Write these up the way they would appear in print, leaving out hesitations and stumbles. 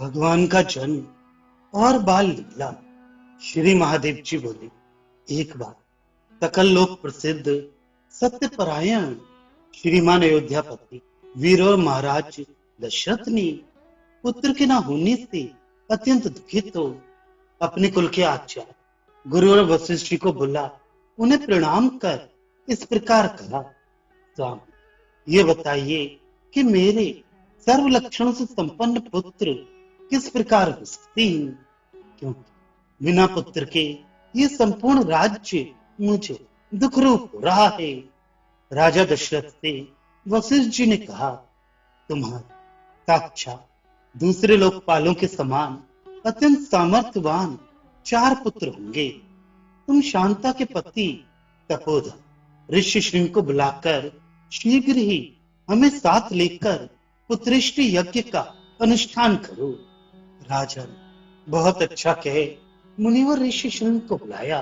भगवान का जन्म और बाल लीला। श्री महादेव जी बोले, एक बार सकल लोक प्रसिद्ध सत्यपरायण श्रीमान अयोध्यापति वीर और महाराज दशरथ ने पुत्र के न होने से अत्यंत दुखित हो अपने कुल के आचार्य गुरु और वशिष्ठ जी को बुला उन्हें प्रणाम कर इस प्रकार कहा, स्वामी ये बताइए कि मेरे सर्व लक्षणों से संपन्न पुत्र किस प्रकार हो सकते हैं, क्योंकि बिना पुत्र के ये संपूर्ण राज्य मुझे दुख रूप हो रहा है। राजा दशरथ से वशिष्ठ जी ने कहा, तुम्हारे साक्षात दूसरे लोकपालों के समान अत्यंत सामर्थ्यवान 4 पुत्र होंगे। तुम शांता के पति तपोधन ऋषि श्रृंग को बुलाकर शीघ्र ही हमें साथ लेकर पुत्रेष्टि यज्ञ का अनुष्ठान करो। राजा ने बहुत अच्छा कहे मुनिवर ऋषि श्रृंग को बुलाया।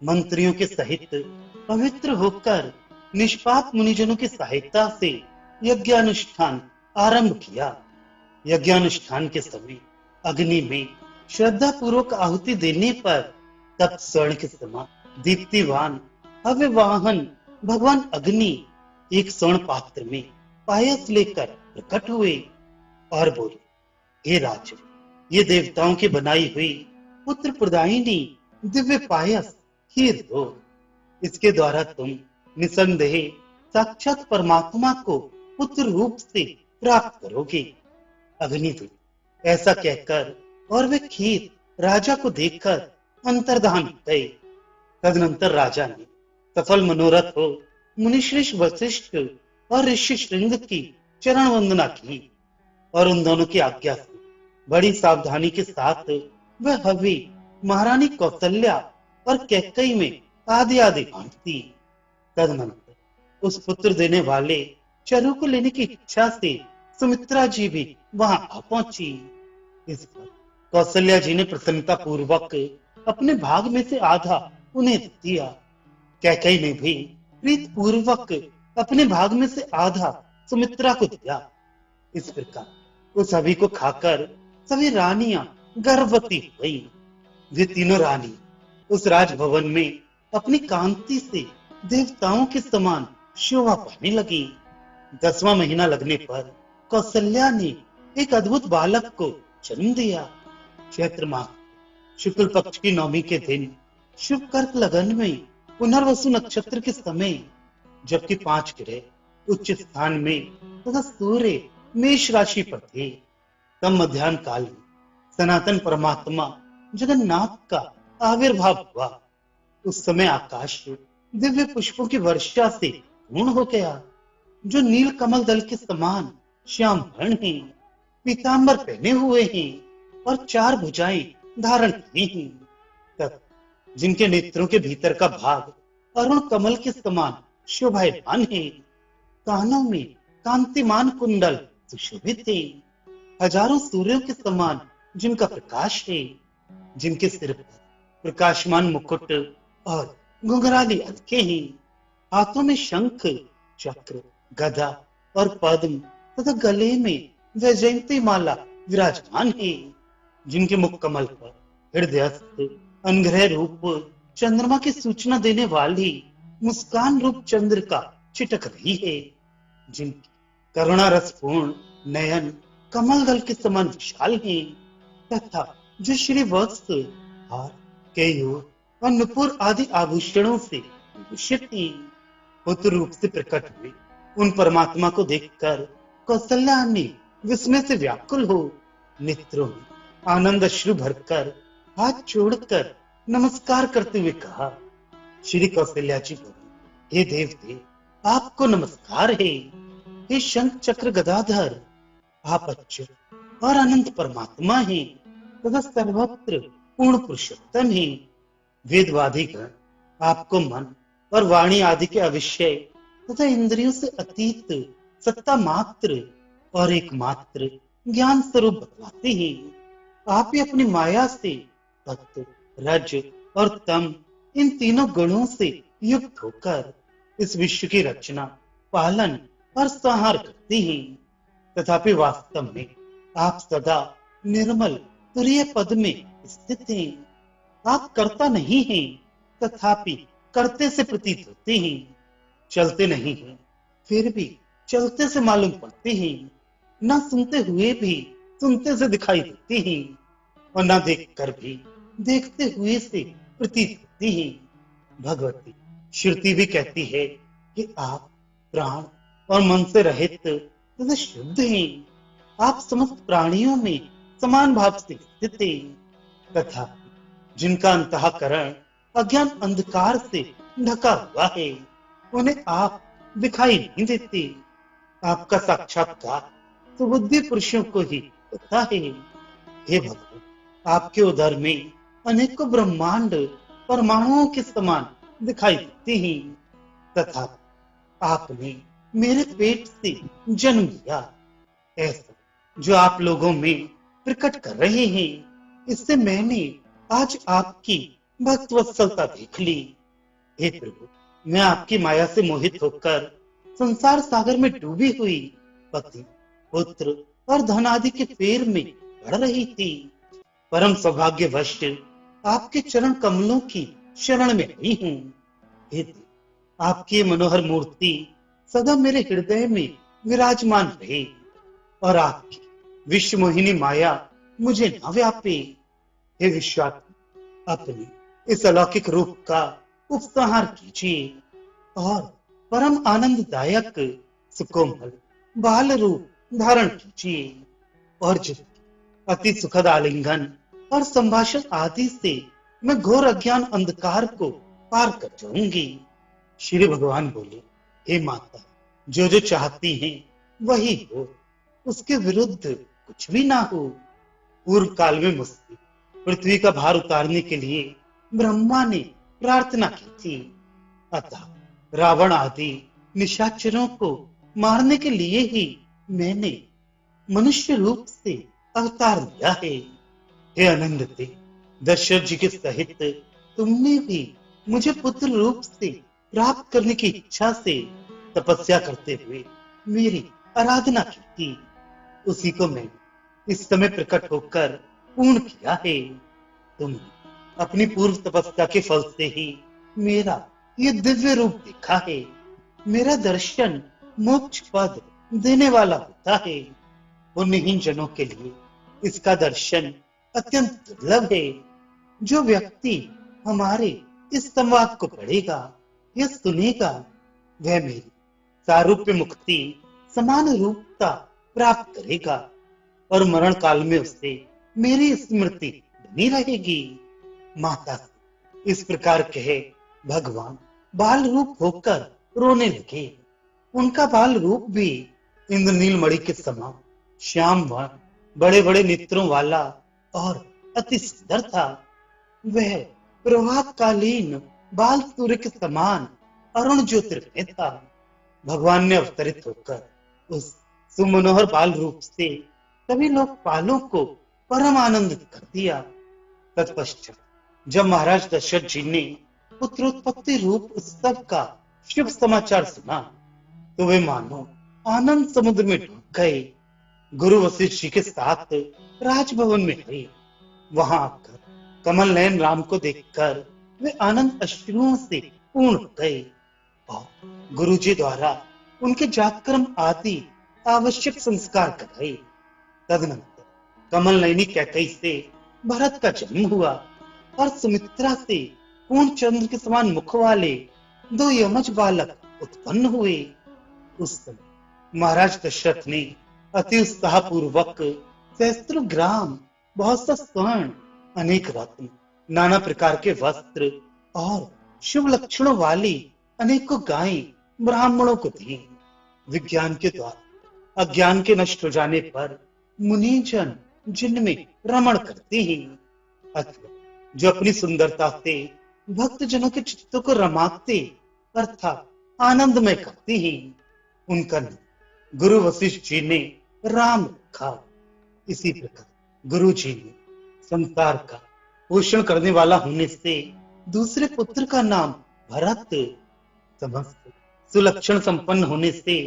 मंत्रियों के सहित पवित्र होकर निष्पाप मुनिजनों की सहायता से यज्ञानुष्ठान आरंभ किया। यज्ञानुष्ठान के समय अग्नि में श्रद्धा पूर्वक आहुति देने पर तप स्वर्ण के समान दीप्तिवान हव्य वाहन भगवान अग्नि एक स्वर्ण पात्र में पायस लेकर प्रकट हुए और बोले, हे राजन, ये देवताओं की बनाई हुई पुत्र प्रदायिनी दिव्य पायस खीर दो। इसके द्वारा तुम निसंदेह साक्षात परमात्मा को पुत्र रूप से प्राप्त करोगे। अग्निदेव ऐसा कहकर और वे खीर राजा को देकर अंतर्धान गए। तदनंतर राजा ने सफल मनोरथ हो मुनिश्रेष्ठ वशिष्ठ और ऋषि श्रृंग की चरण वंदना की और उन दोनों की आज्ञा से बड़ी सावधानी के साथ वह हवि महारानी कौशल्या और कैकेयी में आदि आदि बांटती। तदनंतर उस पुत्र देने वाले चरु को लेने की इच्छा से सुमित्रा जी भी वहां आ पहुंची। इस पर कौशल्या जी ने प्रसन्नता पूर्वक अपने भाग में से आधा उन्हें दिया। कैकेयी ने भी प्रीत पूर्वक अपने भाग में से आधा सुमित्रा को दिया। इस प्रकार उस हवि को खाकर सभी रानियां गर्भवती हुई। वे तीनों रानी उस राजभवन में अपनी कांति से देवताओं के समान शोभा पाने लगी। 10वां महीना लगने पर कौशल्या ने एक अद्भुत बालक को जन्म दिया। चैत्र माह शुक्ल पक्ष की नवमी के दिन शुभ कर्क लगन में पुनर्वसु नक्षत्र के समय, जबकि 5 ग्रह उच्च स्थान में तथा सूर्य मेष राशि पर थे, तब मध्याह्न काल में सनातन परमात्मा जगन्नाथ का आविर्भाव हुआ। उस समय आकाश दिव्य पुष्पों की वर्षा से पूर्ण हो गया, जो नील कमल दल के समान श्याम वर्ण हैं, पीतांबर पहने हुए हैं और 4 भुजाएं धारण की हैं, तब जिनके नेत्रों के भीतर का भाग अरुण कमल के समान शोभायमान है, कानों में कांतिमान कुंडल सुशोभित है, हजारों सूर्यों के समान जिनका प्रकाश है, जिनके सिर पर प्रकाशमान मुकुट और घुंघराली अलके हैं, हाथों में शंख चक्र गदा और पद्म तथा गले में वैजयंती माला विराजमान है, जिनके मुख कमल पर हृदयस्थ अनग्रह रूप चंद्रमा की सूचना देने वाली मुस्कान रूप चंद्र का चिटक रही है, जिनकी करुणा रसपूर्ण नयन कमल दल के समान विशाल है, तथा जो श्री वस्त्र हार केयूर और नुपुर आदि आभूषणों से विभूषित है। पुत्र रूप से प्रकट हुए उन परमात्मा को देखकर कौशल्या ने विस्मय से व्याकुल हो नेत्रों में आनंद अश्रु भरकर हाथ जोड़कर नमस्कार करते हुए कहा, श्री कौशल्या जी बोले, हे देवते, आपको नमस्कार है। हे शंख चक्र गदाधर, आप अच्युत और अनंत परमात्मा हैं तथा सर्वत्र पूर्ण पुरुषोत्तम हैं। वेदवादिगण आपको मन और वाणी आदि के अविषय तथा इंद्रियों से अतीत सत्ता मात्र और एकमात्र ज्ञान स्वरूप बतलाते हैं। आप ही अपनी माया से तत्व रज और तम इन तीनों गुणों से युक्त होकर इस विश्व की रचना पालन और संहार करते हैं। तथापि वास्तव में आप सदा निर्मल तुरीय पद में स्थित हैं। आप करता नहीं हैं, तथापि करते से प्रतीत होते हैं। चलते नहीं हैं, फिर भी चलते से मालूम पड़ते हैं। न सुनते हुए भी सुनते से दिखाई देते हैं, और न देख कर भी देखते हुए से प्रतीत होते हैं। भगवती श्रुति भी कहती है कि आप प्राण और मन से रहित तथा शुद्ध हैं। आप समस्त प्राणियों में समान भाव से स्थित हैं, तथा जिनका अंतःकरण अज्ञान अंधकार से ढका हुआ है, उन्हें आप दिखाई नहीं देते। आपका साक्षात्कार सुबुद्धि पुरुषों को ही होता है। हे भगवान, आपके उदर में अनेकों ब्रह्मांड परमाणुओं के समान दिखाई देते हैं, तथा आपने मेरे पेट से जन्म लिया। ऐसा जो आप लोगों में प्रकट कर रहे हैं, इससे मैंने आज आपकी भक्त वत्सलता देख ली। हे प्रभु, मैं आपकी माया से मोहित होकर संसार सागर में डूबी हुई पति, पुत्र और धन आदि के फेर में पड़ रही थी। परम सौभाग्यवश आपके चरण कमलों की शरण में आई हूँ। हे देव, आपकी मनोहर मूर्ति सदा मेरे हृदय में विराजमान रहे, और आपकी विश्व मोहिनी माया मुझे न व्यापे। हे विश्वात्मा, अपने इस अलौकिक रूप का उपसंहार कीजिए, और परम आनंददायक सुकोमल बाल रूप धारण कीजिए, और जिसके अति सुखद आलिंगन और संभाषण आदि से मैं घोर अज्ञान अंधकार को पार कर जाऊंगी। श्री भगवान बोले, हे माता, जो जो चाहती हैं वही हो, उसके विरुद्ध कुछ भी ना हो। पूर्व काल में मुझसे पृथ्वी का भार उतारने के लिए ब्रह्मा ने प्रार्थना की थी, अतः रावण आदि निशाचरों को मारने के लिए ही मैंने मनुष्य रूप से अवतार लिया है। हे अनंत, दशरथ जी के सहित तुमने भी मुझे पुत्र रूप से प्राप्त करने की इच्छा से तपस्या करते हुए मेरी आराधना की थी। उसी को मैंने इस समय प्रकट होकर पूर्ण किया है। तुमने अपनी पूर्व तपस्या के फल से ही मेरा ये दिव्य रूप देखा है। मेरा दर्शन मोक्ष पद देने वाला होता है। पुण्यहीन जनों के लिए इसका दर्शन अत्यंत दुर्लभ है। जो व्यक्ति हमारे इस संवाद को पढ़ेगा या सुनेगा, वह मेरी सारूप्य मुक्ति समान रूपता प्राप्त करेगा, और मरण काल में उससे मेरी स्मृति बनी रहेगी। माता से इस प्रकार कहे भगवान बाल रूप होकर रोने लगे। उनका बाल रूप भी इंद्रनील मणि के समान श्याम वर्ण, बड़े बड़े नेत्रों वाला और अति सुंदर था। वह प्रभातकालीन बाल सूर्य के समान अरुण ज्योतिर्मय था। भगवान ने अवतरित होकर उस सुमनोहर बाल रूप से सभी लोकपालों को परम आनंदित कर दिया। तत्पश्चात जब महाराज दशरथ जी ने पुत्रोत्पत्ति रूप उत्सव का शुभ समाचार सुना, तो वे मानो आनंद समुद्र में डूब गए। गुरु वशिष्ठ जी के साथ राजभवन में गए। वहां आकर कमल नयन राम को देखकर वे आनंद अश्रुओं से पूर्ण हो गए, और गुरु जी द्वारा उनके जातकर्म आदि आवश्यक संस्कार कराए। तदनंतर कमल नयनी कैकेयी से भरत का जन्म हुआ, और सुमित्रा से पूर्ण चंद्र के समान मुख वाले दो यमज बालक उत्पन्न हुए। उस समय महाराज दशरथ ने अति उत्साह पूर्वक सहस्त्र ग्राम, बहुत सा स्वर्ण, अनेक रत्न, नाना प्रकार के वस्त्र और शुभ लक्षणों वाली अनेकों गायें ब्राह्मणों को दी। विज्ञान के द्वारा अज्ञान के नष्ट हो जाने पर मुनिजन जिनमें रमण करते हैं, अथवा जो अपनी सुंदरता से भक्त जनों के चित्तों को रमाते अर्थात आनंदमय करते हैं, उनका नाम गुरु वशिष्ठ जी ने राम रखा। इसी प्रकार गुरु जी ने संसार का पोषण करने वाला होने से दूसरे पुत्र का नाम भरत, समस्त सुलक्षण संपन्न होने से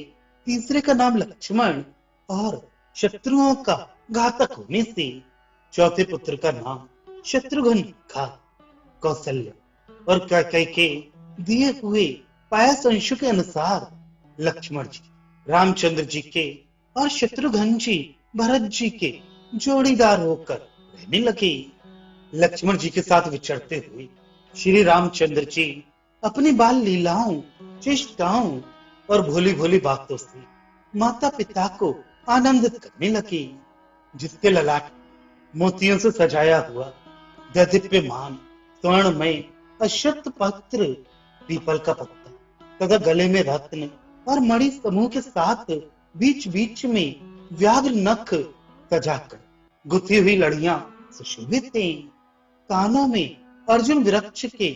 तीसरे का नाम लक्ष्मण, और शत्रुओं का घातक होने से चौथे पुत्र का नाम शत्रुघ्न था। कौशल्य और कैकेयी के दिए हुए पायस अंशों के अनुसार लक्ष्मण जी रामचंद्र जी के और शत्रुघ्न जी भरत जी के जोड़ीदार होकर रहने लगे। लक्ष्मण जी के साथ विचरते हुए श्री रामचंद्र जी अपनी बाल लीलाओं, चेष्टाओं और भोली भोली बातों से माता पिता को आनंदित करने लगे। जिसके ललाट मोतियों से सजाया हुआ दैदीप्यमान स्वर्णमय अश्वत्थ पत्र, पीपल का पत्ता तथा गले में रत्न और मणि समूह के साथ बीच बीच में व्याघ्र नख सजाकर गुथी हुई लड़ियां सुशोभित थी। कानों में अर्जुन वृक्ष के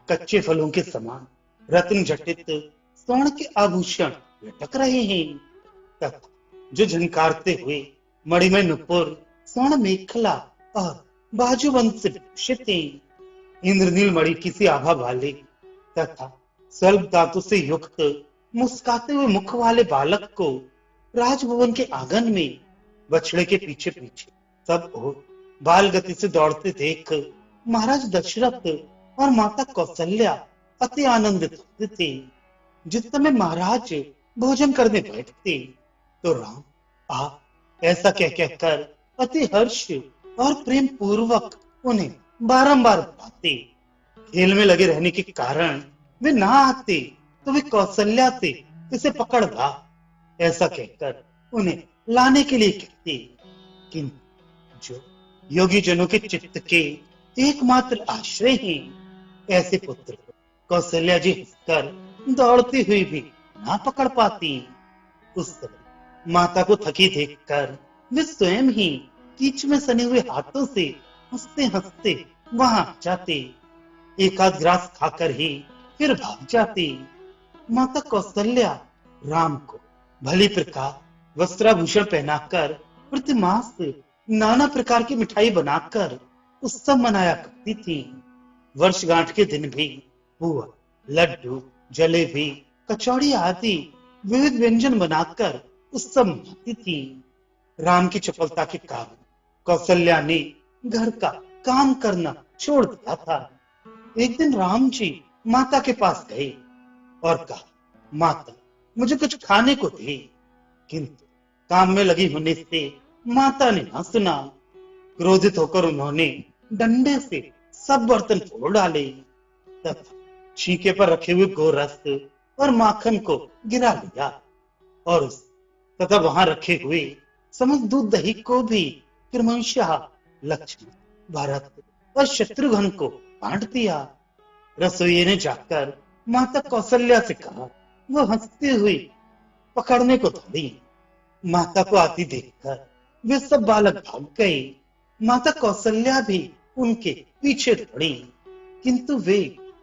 कच्चे फलों के समान रत्न जटित स्वर्ण के आभूषण लटक रहे हैं तथा जो झनकारते हुए मणिमय नुपुर, स्वर्ण मेखला और बाजूबंद से भूषित हैं। इंद्रनील मणि की सी आभा वाले तथा स्वल्प दांतों से युक्त मुस्काते हुए मुख वाले बालक को राजभवन के आंगन में बछड़े के पीछे पीछे सब ओर बाल गति से दौड़ते देख महाराज दशरथ और माता कौशल्या अति आनंदित होते थे। जिस समय महाराज भोजन करने बैठते तो राम आ ऐसा कह कहकर अति हर्ष और प्रेम पूर्वक उन्हें बारंबार बुलाते। खेल में लगे रहने के कारण वे ना आते तो वे कौशल्या से इसे पकड़ ला ऐसा कहकर उन्हें लाने के लिए कहते। किंतु जो योगी जनों के चित्त के एकमात्र आश्रय हैं, ऐसे पुत्र को कौशल्या जी हंसकर दौड़ती हुई भी ना पकड़ पाती। उस समय माता को थकी देखकर वे स्वयं ही कीच में सने हुए हाथों से हंसते हंसते वहां जाते। एक आध ग्रास खाकर ही फिर भाग जाती। माता कौशल्या राम को भली प्रकार वस्त्राभूषण पहनाकर प्रतिमास नाना प्रकार की मिठाई बनाकर उत्सव मनाया करती थी। वर्षगांठ के दिन भी पुआ, लड्डू, जलेबी, कचौड़ी आदि विविध व्यंजन बनाकर उत्सव मनाती थी। राम की चपलता के कारण कौशल्या ने घर का काम करना छोड़ दिया था। एक दिन राम जी माता के पास गए और कहा, माता मुझे कुछ खाने को दे। किंतु काम में लगी होने से माता ने ना सुना। क्रोधित होकर उन्होंने डंडे से सब बर्तन फोड़ डाले तथा छीके पर रखे हुए गोरस और माखन को गिरा लिया और उस तथा वहां रखे हुए समस्त दूध दही को भी क्रमशः लक्ष्मण, भरत और शत्रुघ्न को बांट दिया। रसोइये ने जाकर माता कौशल्या से कहा, वो हंसती हुई पकड़ने को दौड़ी। माता को आती देखकर वे सब बालक भाग गए। माता कौशल्या भी उनके पीछे दौड़ी, किंतु वे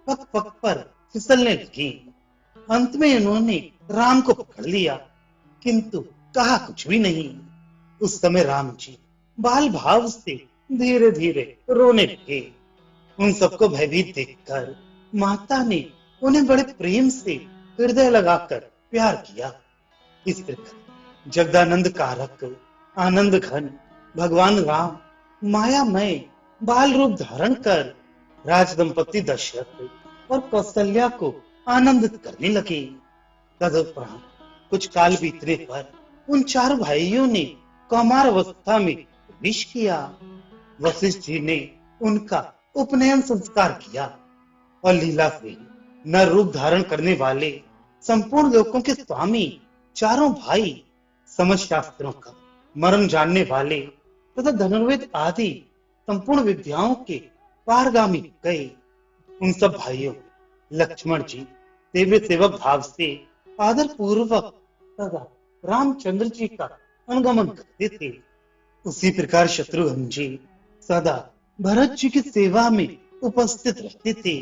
पग पग पर फिसलने लगी। अंत में उन्होंने राम को पकड़ लिया, किंतु कहा कुछ भी नहीं। उस समय राम जी बाल भाव से धीरे धीरे रोने लगे। उन सबको भयभीत देखकर माता ने उन्हें बड़े प्रेम से हृदय लगाकर प्यार किया। इस प्रकार जगदानंद कारक आनंद घन भगवान राम मायामय बाल रूप धारण कर राज दंपति दशरथ और कौशल्या को आनंदित करने लगे। तदुपरांत कुछ काल बीतने पर उन चार भाइयों ने कौमार अवस्था में प्रवेश किया। वशिष्ठ जी ने उनका उपनयन संस्कार किया और लीला से नर रूप धारण करने वाले संपूर्ण लोकों के स्वामी चारों भाई समस्त शास्त्रों का मर्म जानने वाले तथा धनुर्वेद आदि संपूर्ण विद्याओं के पारगामी गए। उन सब भाइयों लक्ष्मण जी देव्य सेवक भाव से आदर पूर्वक तथा रामचंद्र जी का अनुगमन करते थे। उसी प्रकार शत्रुघ्न जी सदा भरत जी की सेवा में उपस्थित रहते थे।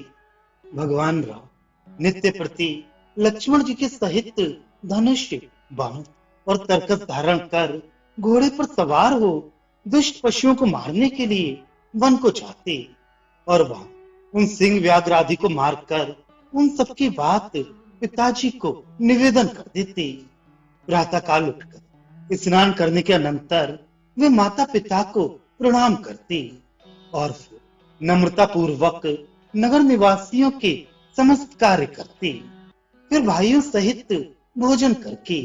भगवान राम नित्य प्रति लक्ष्मण जी के सहित धनुष, बाण और तरकस धारण कर घोड़े पर सवार हो दुष्ट पशुओं को मारने के लिए वन को जाते और वहां उन सिंह व्याघ्र आदि को मारकर उन सबकी बात पिताजी को निवेदन कर देते। प्रातः काल उठकर स्नान करने के अनंतर वे माता पिता को प्रणाम करते और फिर नम्रता पूर्वक नगर निवासियों के समस्त कार्य करते। फिर भाइयों सहित भोजन करके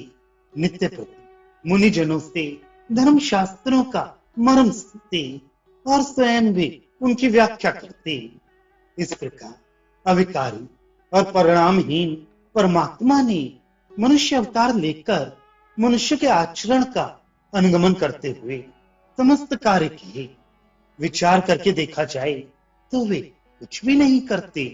नित्य प्रति मुनिजनों से धर्म शास्त्रों का मर्म सुनते और स्वयं भी उनकी व्याख्या करते। इस प्रकार अविकारी और परिणामहीन परमात्मा ने मनुष्य अवतार लेकर मनुष्य के आचरण का अनुगमन करते हुए समस्त कार्य किए। विचार करके देखा जाए तो वे कुछ भी नहीं करते।